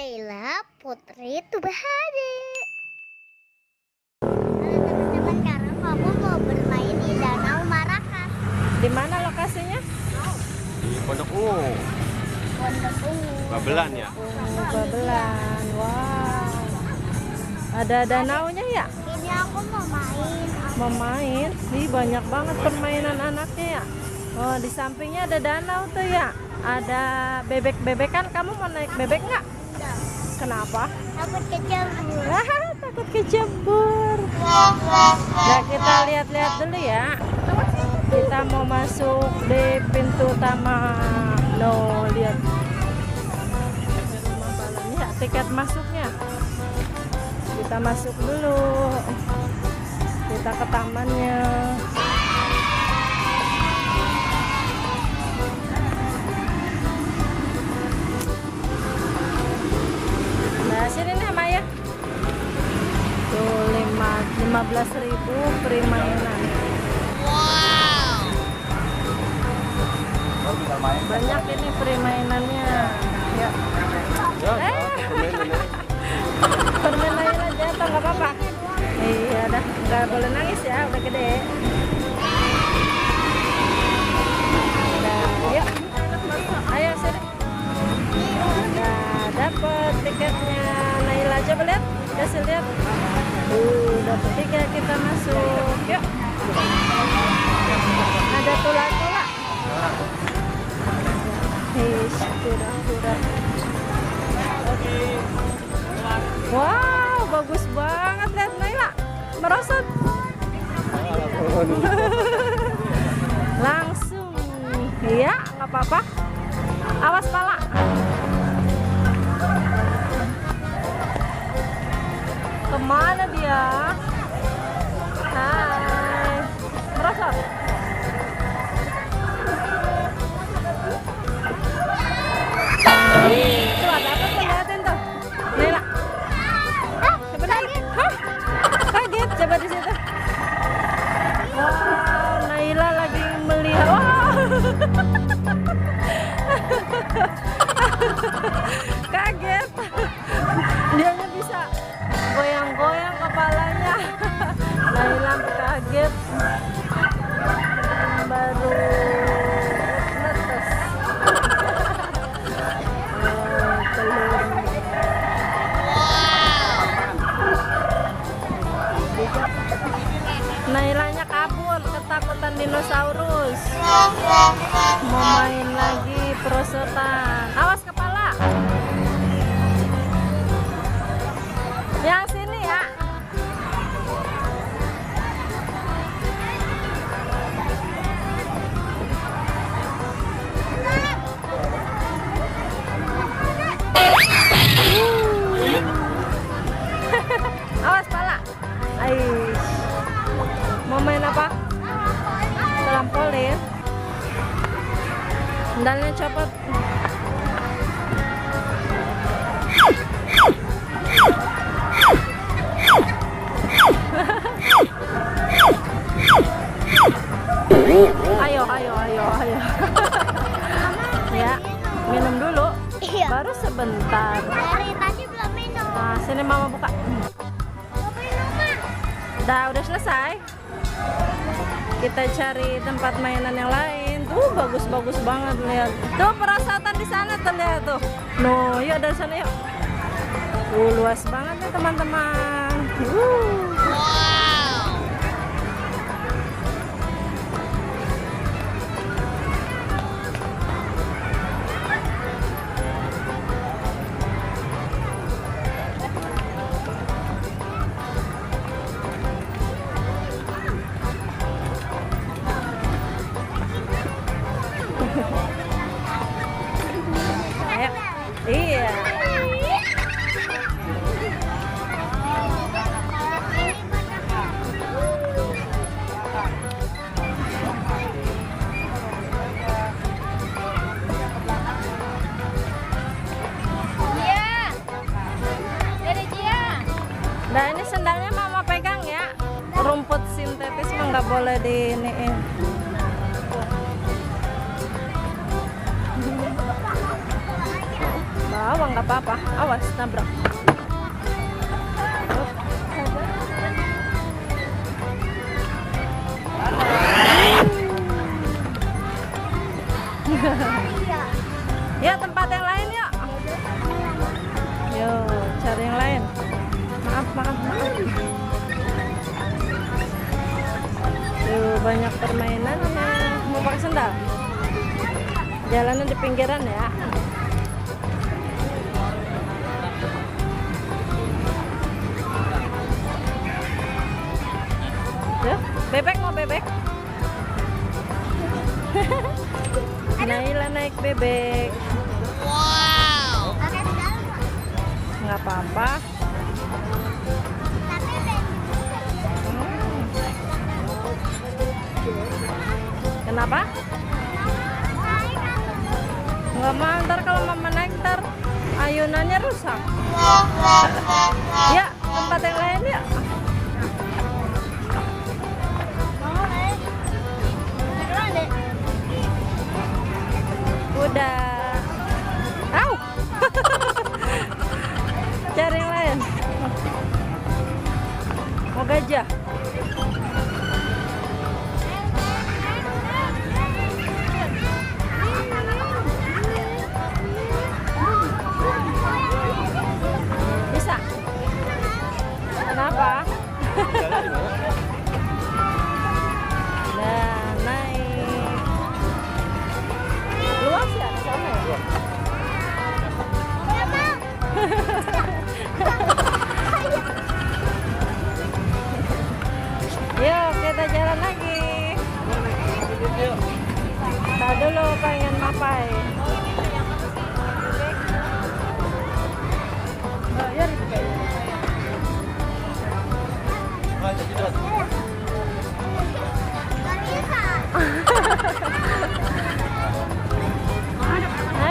Naila Putri Tubahade. Halo teman-teman, sekarang kamu mau bermain di Danau Marakas. Di mana lokasinya? Di Pondok Ungu. Pondok Ungu. Babelan ya? Babelan. Wow. Ada danaunya ya? Ini aku mau main. Mau main? Ih, banyak banget permainan anaknya ya. Oh, di sampingnya ada danau tuh ya. Ada bebek-bebekan. Kamu mau naik bebek nggak? Enggak. Kenapa? Takut kecebur. Takut kecebur. Nah, kita lihat-lihat dulu ya. Kita mau masuk di pintu utama. No, lihat. Rumah balon ya, tiket masuknya. Kita masuk dulu. Kita ke tamannya. Nah, sini nih Maya. Tuh 15.000 permainan. Wow. Banyak ini permainannya. Ya. Ya, Permen aja jatuh nggak apa-apa. Iya dah, nggak boleh nangis ya, udah gede. Nah, yuk. Ayo sini. Nah, dapet tiketnya. Naila, coba lihat, kasih lihat. Dapet tiket, kita masuk. Yuk. Ada tula-tula. Kura-kura. Wow, bagus banget, lihat Naila. Merosot. Langsung. Iya, nggak apa-apa. Awas pala. Kemana dia? Hai. Merosot. Tuh ada apa tuh, liatin tuh. Naila. Coba naik. Hah? Kaget, coba di situ. Wow, Naila lagi melihat. Wow. Kaget. Dianya bisa goyang-goyang kepalanya. Naila kaget. Baru netes. Nailanya kabur, ketakutan dinosaurus. Mau main lagi perosotan. Awas kepala. Yang sini ya. Awas pala. Aish. Mau main apa? Trampolin. Sendalnya copot. Ayo. Ya, minum dulu. Iya. Baru sebentar. Dari tadi belum minum. Nah, sini mama buka. Mau minum, Mak? Udah selesai. Kita cari tempat mainan yang lain. Tuh bagus-bagus banget, lihat. Tuh perosotan di sana tuh, lihat tuh. No, yuk dari sana yuk. Luas banget nih teman-teman. Wow. Ayo. Iya. Nah, ini sendalnya mama pegang ya. Rumput sintetis mah nggak boleh diiniin. bawang nggak apa-apa. Awas nabrak. Ya tempat yang lain ya. Yo cari yang lain. Maaf. Tuh banyak permainannya. Mau pakai sendal? Jalanan di pinggiran ya. Yuk, bebek mau bebek? Naila naik bebek. Wow. Pakai sendal nggak? Nggak apa-apa. Tapi bebek. Kenapa? Nggak mau, ntar kalau mama naik ntar ayunannya rusak. Ya tempat yang lain ya. Udah. Au. Cari yang lain. Mau gajah? Bisa? Kenapa? Nah, naik. Luas ya di sana ya? Yuk kita jalan lagi. Kita dulu pengen mapai. Nah,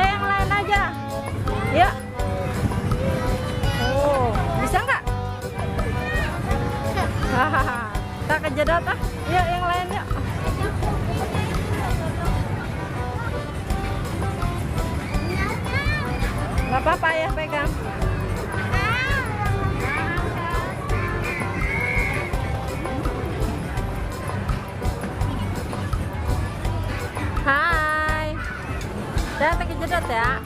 yang lain aja. Ya. Oh, bisa nggak? Hahaha. Tak kejedot ah. Ya, yang lain ya. Nggak apa-apa ya, pegang. Hai. Jangan tak kejedot ya.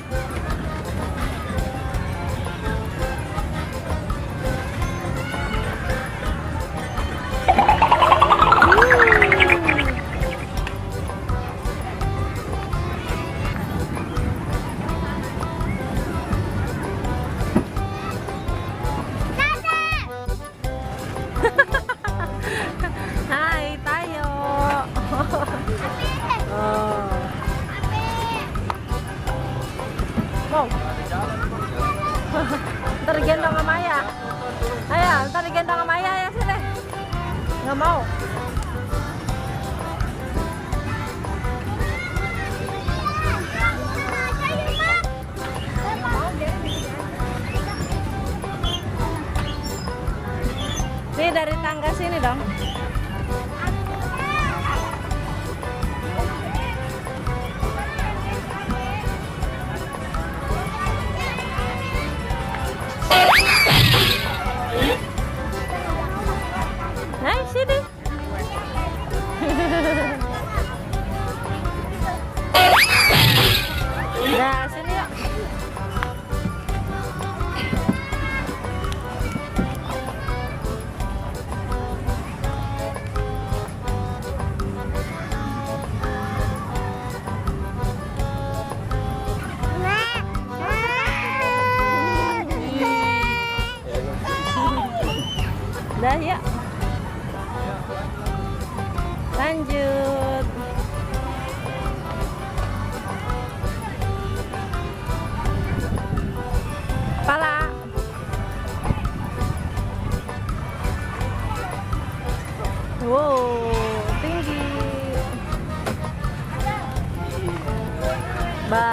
Hai, Tayo. Oh. Mau? Ntar gendong sama Ayah. Ayah, ntar digendong sama Ayah ya sini. Nggak mau. Nih dari tangga sini dong. Nah, sini. Nah, sini yuk. Dah ya. Lanjut. Pala. Wow, tinggi. Ba.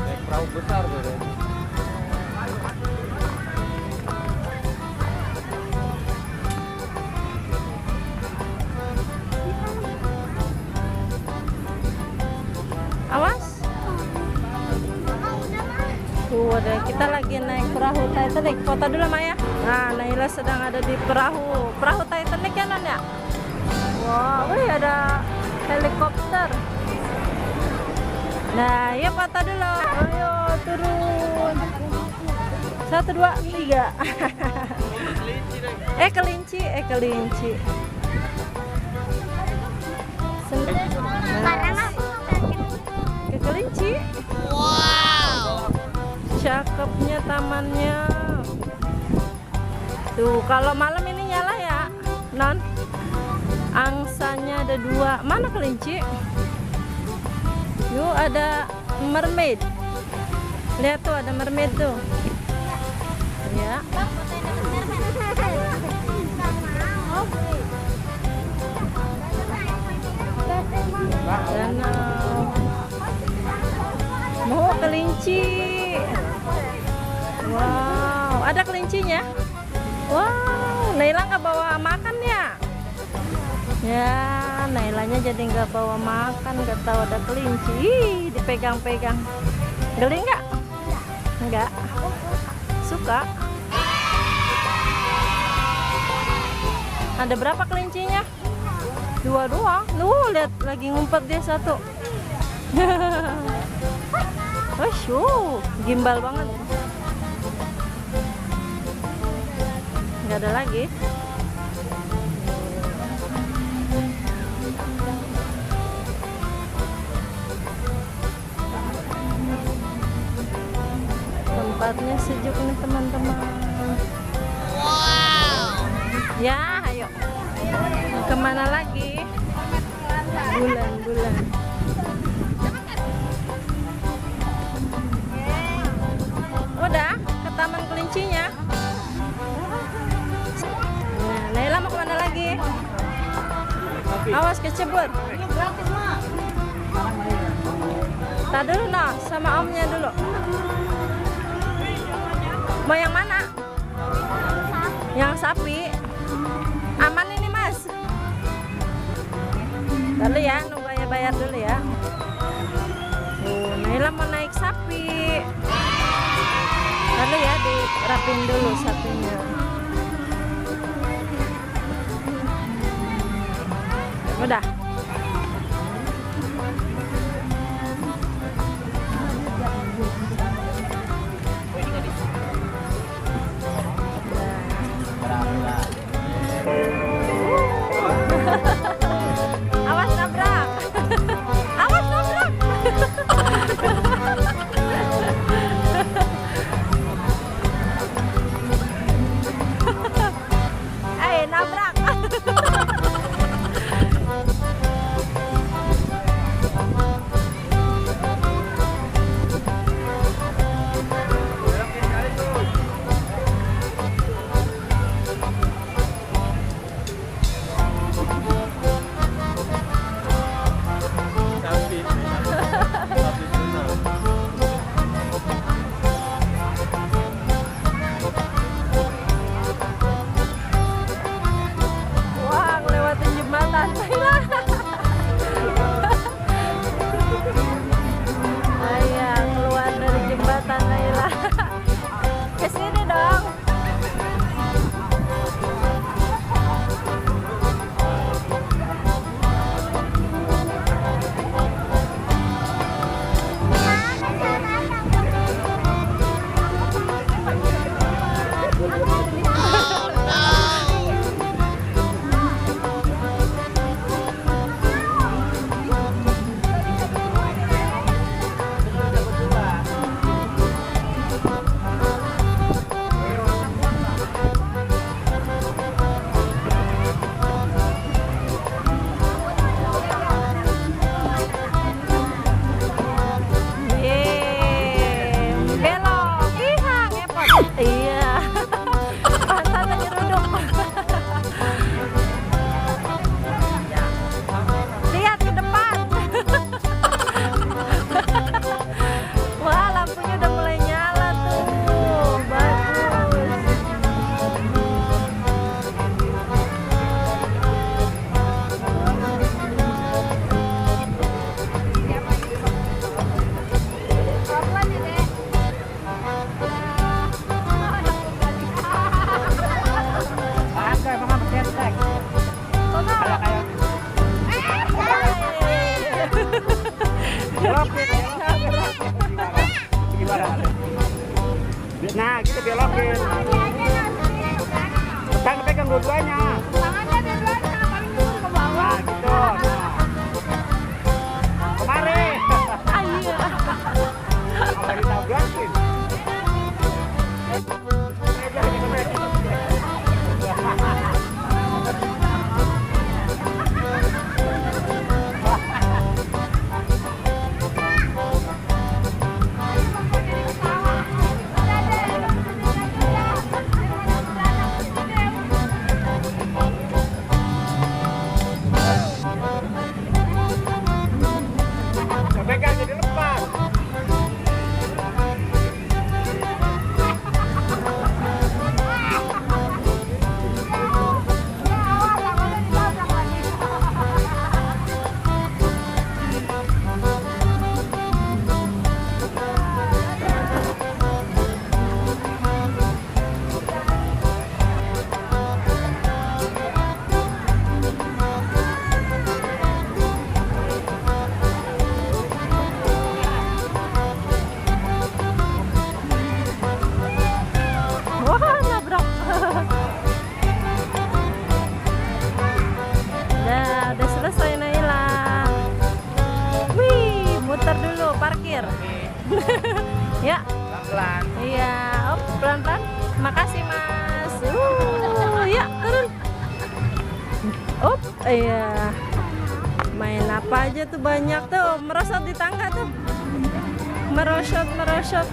Naik perahu besar tuh. perahu Titanic. Foto dulu Maya. Nah, Naila sedang ada di perahu Titanic ya Non ya. Wow, wih ada helikopter. Nah, ya foto dulu. Ayo turun. 1, 2, 3. kelinci. Sekarang aku Ke kelinci. Wow. Cakepnya tamannya. Tuh, kalau malam ini nyala ya, Non. Angsanya ada 2. Mana kelinci? Yuk, ada mermaid. Lihat tuh, ada mermaid tuh. Ya. Danau. Mau kelinci. Wow, ada kelincinya. Wow, Naila nggak bawa makan ya? Ya, Nailanya jadi nggak bawa makan, nggak tahu ada kelinci. Ih, dipegang-pegang. Geli nggak? Nggak. Suka. Ada berapa kelincinya? 2 doang. Lihat lagi ngumpet dia 1. Oh, gimbal banget. Nggak ada lagi. Tempatnya sejuk nih teman-teman. Wow. Ya, ayo. Kemana lagi? Bulan. Udah ke taman kelincinya. Nah, Naila mau kemana lagi? Awas kecebur. Tak dulu nah, sama omnya dulu. Mau yang mana? Yang sapi. Aman ini Mas. Dulu ya, nunggu ayah bayar dulu ya. Naila mau naik sapi. Lalu ya dirapin dulu sapinya. Udah. Awas nabrak. Awas nabrak. Nabrak. Ya. Pelan. Iya, op, pelan-pelan. Makasih, Mas. Ya, turun. Op, iya. Main apa aja tuh banyak tuh, merosot di tangga tuh. Merosot, merosot.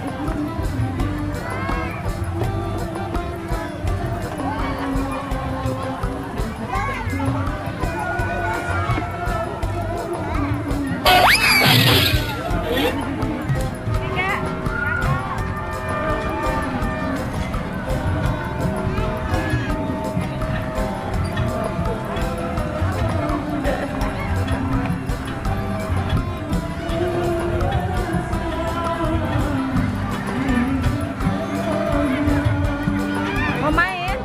Mau main?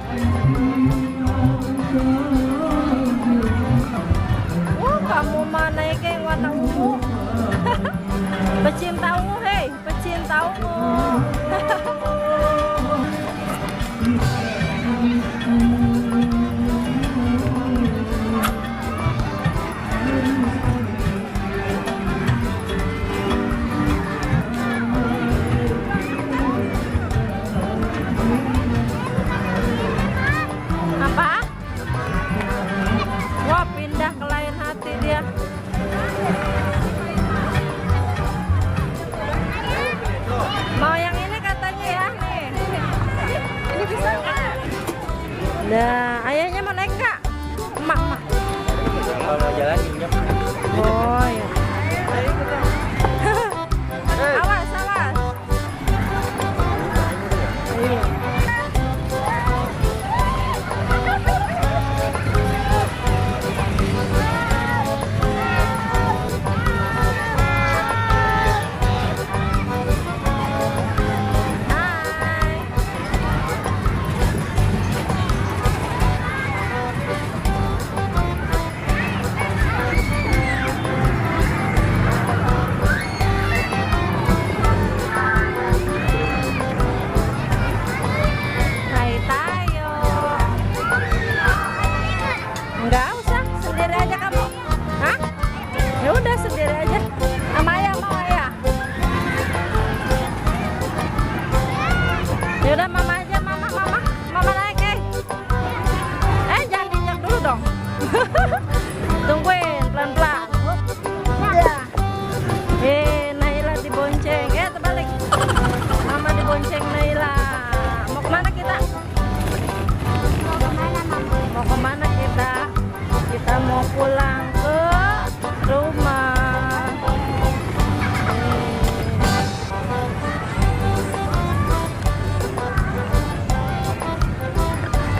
Kamu mah naiknya yang warna ungu. Pecinta ungu, hei, pecinta ungu. Apa? Wah, pindah ke lain hati dia. Mau yang ini katanya ya, nih. Ini bisa nggak? Nah, ayahnya mau naik nggak? Emak, emak. Kalau jalan injak. Oh ya. Awas, awas. Iya. Hai. Hai Tayo. Enggak usah, sendiri aja kamu. Hah? Ya udah sendiri aja. Sama ayah mau ayah. Ya udah mama aja, mama naik jangan diinjak dulu dong. Tungguin pelan-pelan. Ya. Naila dibonceng. Terbalik. Mama dibonceng Naila. Mau kemana kita? Mau kemana kita? Kita mau pulang ke rumah.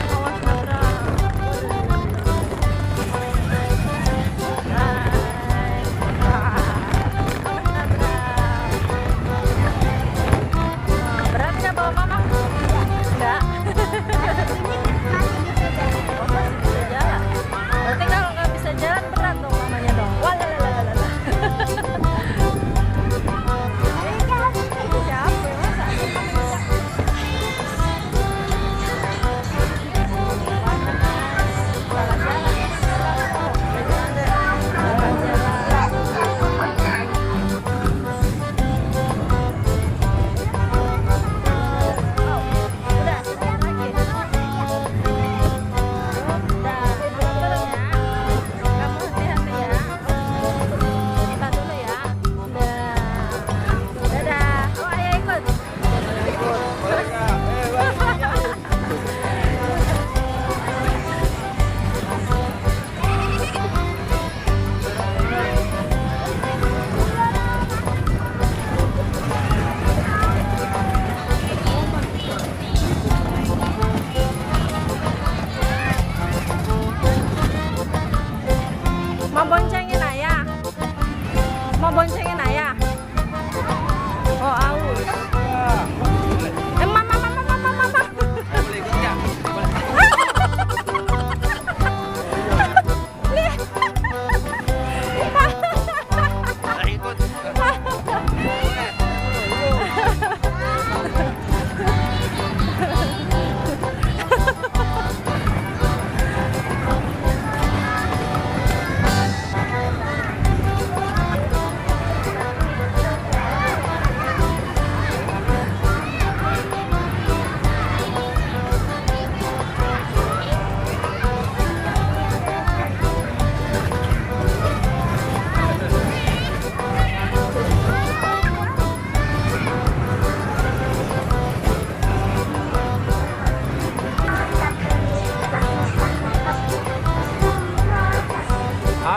Awas nabrak.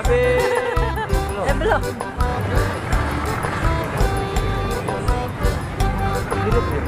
Habis. Belum. Hidup ya.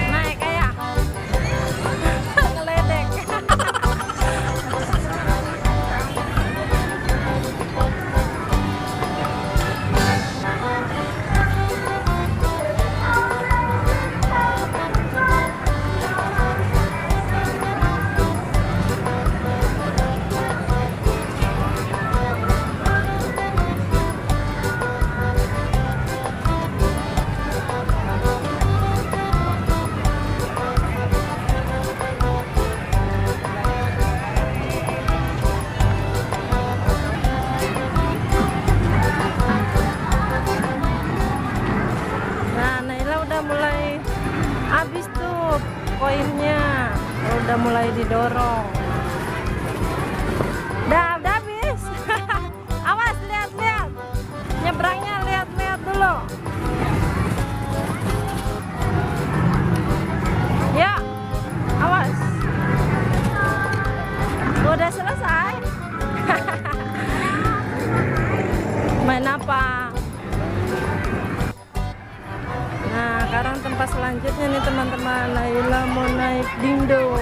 Naik kayak ngeledek. Nah, Naila udah mulai habis tuh koinnya. Udah mulai didorong. Udah habis. Awas, lihat-lihat. Nyebrangnya lihat-lihat dulu. Ya, awas. Udah selesai. Main apa? Nah, sekarang tempat selanjutnya nih teman-teman. Naila mau naik dindo.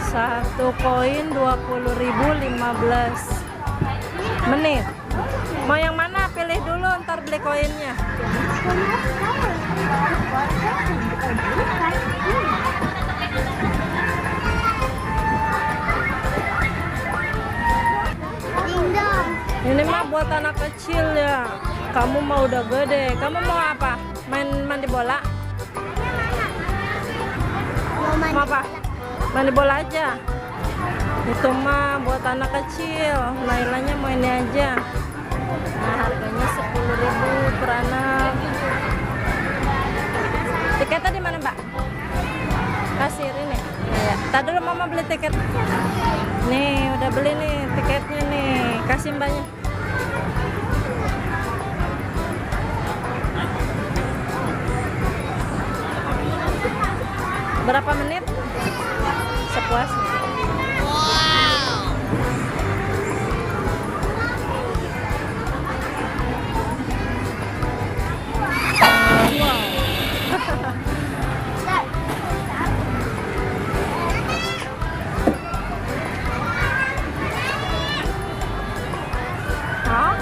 Satu koin 20.000 15 menit. Mau yang mana? Pilih dulu, ntar beli koinnya. Dingdong. Ini mah buat anak kecil ya. Kamu mau udah gede. Kamu mau apa? Main mandi bola? Mau mandi Mau apa? Mandi bola aja. Itu mah buat anak kecil. Nailanya mau ini aja. Nah, harganya 10.000 per anak. Tiketnya di mana, Mbak? Kasir ini. Ya. Tadi dulu Mama beli tiket. Nih, udah beli nih tiketnya nih. Kasih Mbaknya. Berapa menit? Sepuasnya. Hah?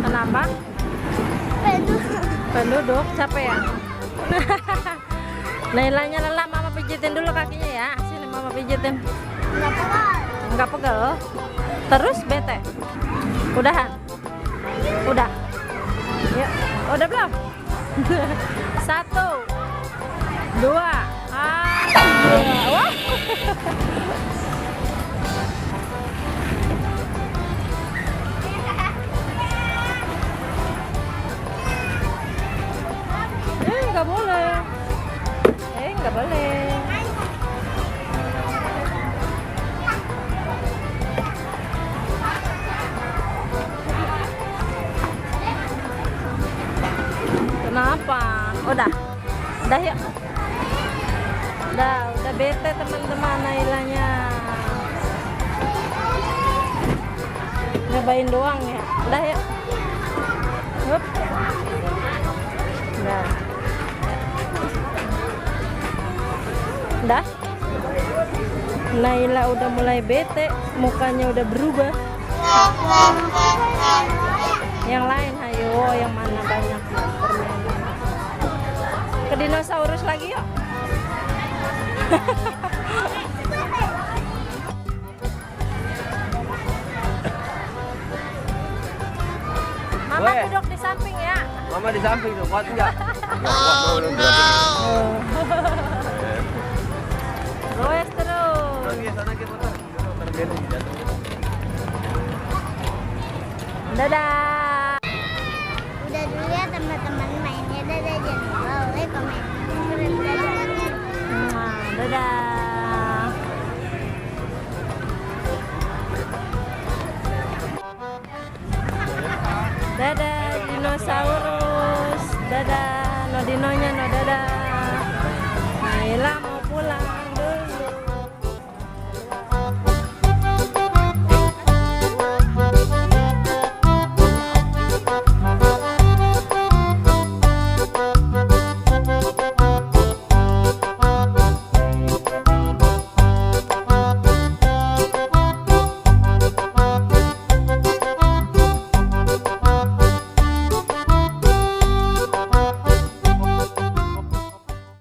Kenapa? Penduduk capek ya? Nailanya lelah, Mama pijitin dulu kakinya ya. Sini Mama pijitin. Nggak kuat. Nggak pegel. Terus bete. Udahan. Udah. Ya, udah belum? 1, 2, wah. Nggak boleh. Nggak boleh. Kenapa? Udah yuk. Udah bete teman-teman Nailanya. Nyobain doang ya. Udah yuk. Hup. Udah. Naila udah mulai bete, mukanya udah berubah. Yang lain, ayo, yang mana banyak permainan. Ke dinosaurus lagi yuk. Mama Boleh. duduk di samping ya. Mama di samping tuh, kuat enggak? Goes terus. Sana kita foto. Dadah. Udah dulu ya teman-teman mainnya. Dadah, jangan lupa like, komen, subscribe, dadah. Dadah. Dadah dinosaurus. Dadah. No dinonya no dadah. Naila mau pulang.